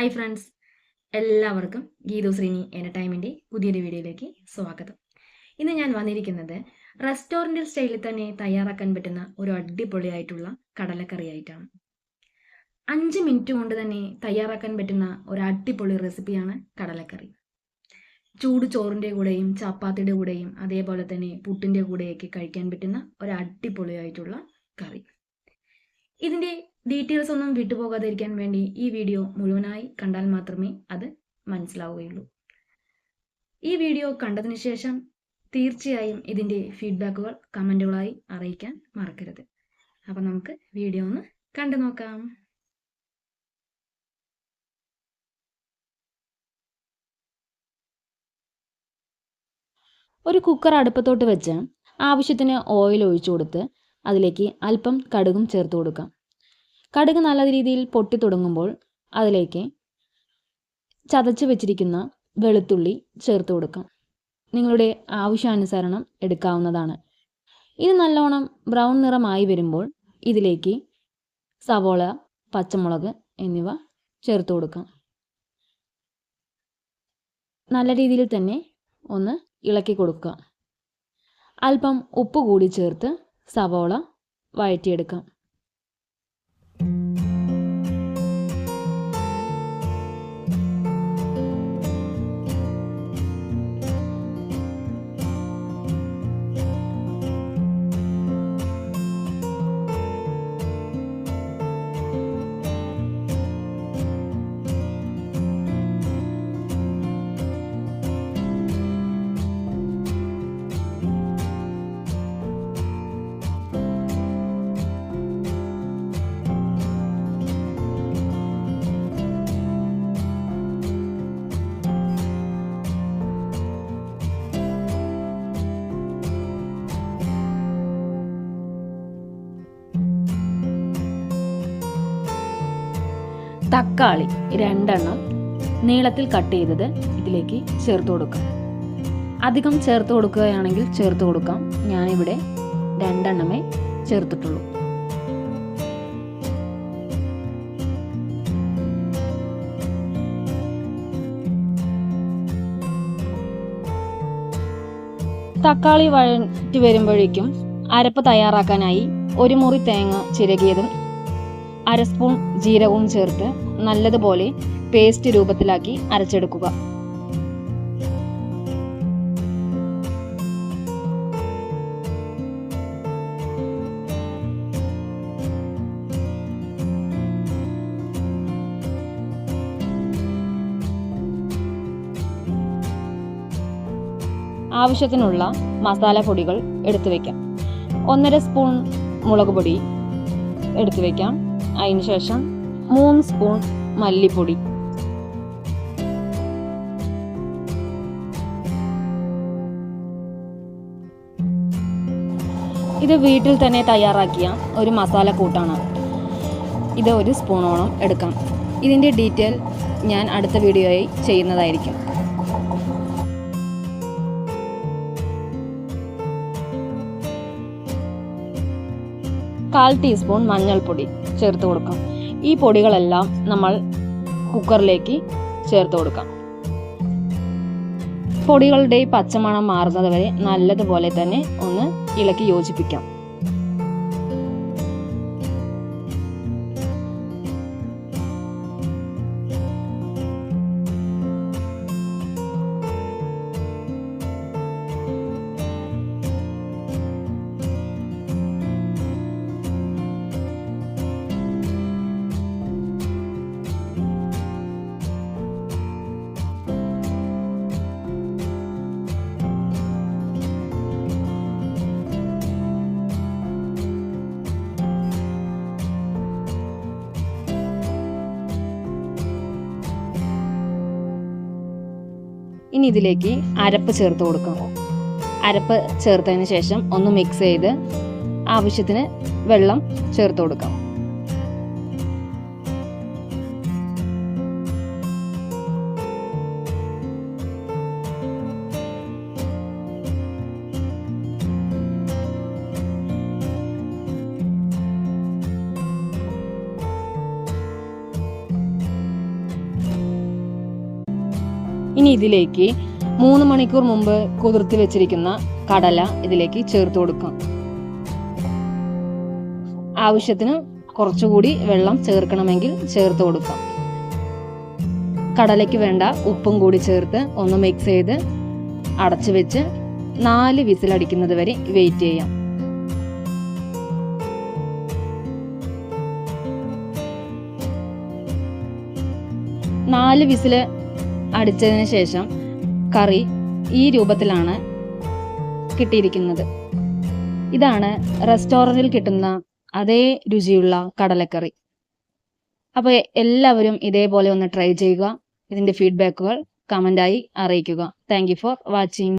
Hi friends, എല്ലാവർക്കും Geethu Sreeni entertainment പുതിയൊരു വീഡിയോയിലേക്ക് സ്വാഗതം. ഇന്ന് ഞാൻ വന്നിരിക്കുന്നത് റെസ്റ്റോറൻറ്റ് സ്റ്റൈലിൽ തന്നെ തയ്യാറാക്കാൻ പറ്റുന്ന ഒരു അടിപൊളിയായിട്ടുള്ള കടലക്കറിയായിട്ടാണ്. 5 മിനിറ്റ് കൊണ്ട് തന്നെ തയ്യാറാക്കാൻ പറ്റുന്ന ഒരു അടിപൊളി റെസിപ്പിയാണ് കടലക്കറി. ചൂട് ചോറിൻ്റെ കൂടെയും ചപ്പാത്തിയുടെ കൂടെയും അതേപോലെ തന്നെ പുട്ടിൻ്റെ കൂടെയൊക്കെ കഴിക്കാൻ പറ്റുന്ന ഒരു അടിപൊളിയായിട്ടുള്ള കറി. ഇതിൻ്റെ ഡീറ്റെയിൽസ് ഒന്നും വിട്ടുപോകാതിരിക്കാൻ വേണ്ടി ഈ വീഡിയോ മുഴുവനായി കണ്ടാൽ മാത്രമേ അത് മനസ്സിലാവുകയുള്ളൂ. ഈ വീഡിയോ കണ്ടതിന് ശേഷം തീർച്ചയായും ഇതിൻ്റെ ഫീഡ്ബാക്കുകൾ കമൻറ്റുകളായി അറിയിക്കാൻ മറക്കരുത്. അപ്പം നമുക്ക് വീഡിയോ ഒന്ന് കണ്ടു നോക്കാം. ഒരു കുക്കർ അടുപ്പത്തോട്ട് വെച്ച് ആവശ്യത്തിന് ഓയിൽ ഒഴിച്ചു കൊടുത്ത് അതിലേക്ക് അല്പം കടുകും ചേർത്ത് കൊടുക്കാം. കടുക് നല്ല രീതിയിൽ പൊട്ടി തുടങ്ങുമ്പോൾ അതിലേക്ക് ചതച്ച് വെച്ചിരിക്കുന്ന വെളുത്തുള്ളി ചേർത്ത് കൊടുക്കാം. നിങ്ങളുടെ ആവശ്യാനുസരണം എടുക്കാവുന്നതാണ്. ഇത് നല്ലോണം ബ്രൗൺ നിറമായി വരുമ്പോൾ ഇതിലേക്ക് സവോള, പച്ചമുളക് എന്നിവ ചേർത്ത് കൊടുക്കാം. നല്ല രീതിയിൽ തന്നെ ഒന്ന് ഇളക്കി കൊടുക്കുക. അല്പം ഉപ്പ് കൂടി ചേർത്ത് സവോള വഴറ്റിയെടുക്കാം. തക്കാളി 2 നീളത്തിൽ കട്ട് ചെയ്തത് ഇതിലേക്ക് ചേർത്ത് കൊടുക്കാം. അധികം ചേർത്ത് കൊടുക്കുകയാണെങ്കിൽ ചേർത്ത് കൊടുക്കാം. ഞാനിവിടെ 2 ചേർത്തിട്ടുള്ളൂ. തക്കാളി വഴറ്റി വരുമ്പോഴേക്കും അരപ്പ് തയ്യാറാക്കാനായി 1 മുറി തേങ്ങ ചിരകിയതും 1/2 സ്പൂൺ ജീരകവും ചേർത്ത് നല്ലതുപോലെ പേസ്റ്റ് രൂപത്തിലാക്കി അരച്ചെടുക്കുക. ആവശ്യത്തിനുള്ള മസാല പൊടികൾ എടുത്തു വയ്ക്കാം. 1.5 സ്പൂൺ മുളക് പൊടി എടുത്തു വയ്ക്കാം. അതിനുശേഷം 3 സ്പൂൺ മല്ലിപ്പൊടി, ഇത് വീട്ടിൽ തന്നെ തയ്യാറാക്കിയ ഒരു മസാല കൂട്ടാണ്. ഇത് 1 സ്പൂണോളം എടുക്കാം. ഇതിൻ്റെ ഡീറ്റെയിൽ ഞാൻ അടുത്ത വീഡിയോയിൽ ചെയ്യുന്നതായിരിക്കും. കാൽ ടീസ്പൂൺ മഞ്ഞൾപ്പൊടി ചേർത്ത് കൊടുക്കാം. ഈ പൊടികളെല്ലാം നമ്മൾ കുക്കറിലേക്ക് ചേർത്ത് കൊടുക്കാം. പൊടികളുടെ പച്ചമണം മാറുന്നത് വരെ നല്ലതുപോലെ തന്നെ ഒന്ന് ഇളക്കി യോജിപ്പിക്കാം. ഇനി ഇതിലേക്ക് അരപ്പ് ചേർത്ത് കൊടുക്കാം. അരപ്പ് ചേർത്തതിന് ശേഷം ഒന്ന് മിക്സ് ചെയ്ത് ആവശ്യത്തിന് വെള്ളം ചേർത്ത് കൊടുക്കാം. ഇനി ഇതിലേക്ക് 3 മണിക്കൂർ മുമ്പ് കുതിർത്തി വെച്ചിരിക്കുന്ന കടല ഇതിലേക്ക് ചേർത്ത് കൊടുക്കാം. ആവശ്യത്തിന് കുറച്ചുകൂടി വെള്ളം ചേർക്കണമെങ്കിൽ ചേർത്ത് കൊടുക്കാം. കടലയ്ക്ക് വേണ്ട ഉപ്പും കൂടി ചേർത്ത് ഒന്ന് മിക്സ് ചെയ്ത് അടച്ചു വെച്ച് 4 വിസിലടിക്കുന്നത് വരെ വെയിറ്റ് ചെയ്യാം. 4 വിസിൽ അടിച്ചതിന് ശേഷം കറി ഈ രൂപത്തിലാണ് കിട്ടിയിരിക്കുന്നത്. ഇതാണ് റെസ്റ്റോറൻറ്റിൽ കിട്ടുന്ന അതേ രുചിയുള്ള കടലക്കറി. അപ്പോൾ എല്ലാവരും ഇതേപോലെ ഒന്ന് ട്രൈ ചെയ്യുക. ഇതിൻ്റെ ഫീഡ്ബാക്കുകൾ കമൻ്റായി അറിയിക്കുക. Thank you for watching.